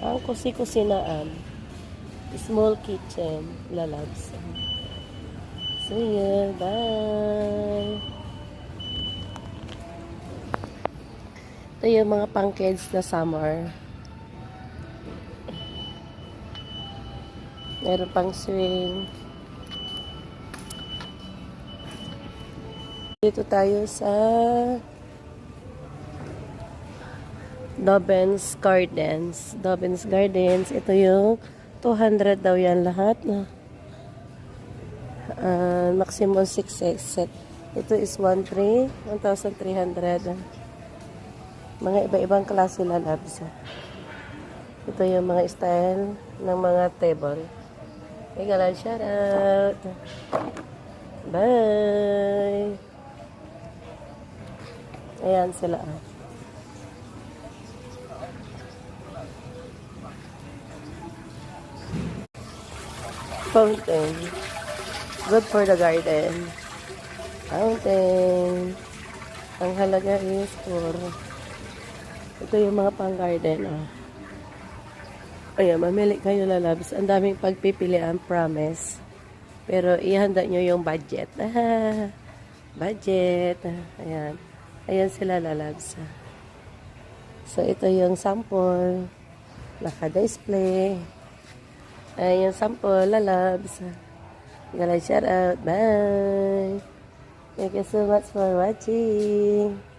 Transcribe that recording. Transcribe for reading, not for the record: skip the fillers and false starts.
Ang kusi-kusinaan. Small kitchen. Lalabs. So, yeah. Bye! Ito yung mga pang-kids na summer. Meron pang swing. Dito tayo sa Dobbins Gardens. Dobbins Gardens. Ito yung 200 daw yan lahat. Maximum 6 set. Ito is 1,300. Mga iba-ibang klase lalabs. Ito yung mga style ng mga table. Okay, galang shout out. Bye! Ayan sila. Fountain. Good for the garden. Fountain. Ang halaga is for... Ito yung mga pang-garden. Ayan, mamili kayo lalabs. Ang daming pagpipilian, promise. Pero ihanda nyo yung budget. Budget. Ayan. Ayan sila lalabs. So, ito yung sample. Naka-display. Ayan yung sample lalabs. Shout out. Bye! Thank you so much for watching.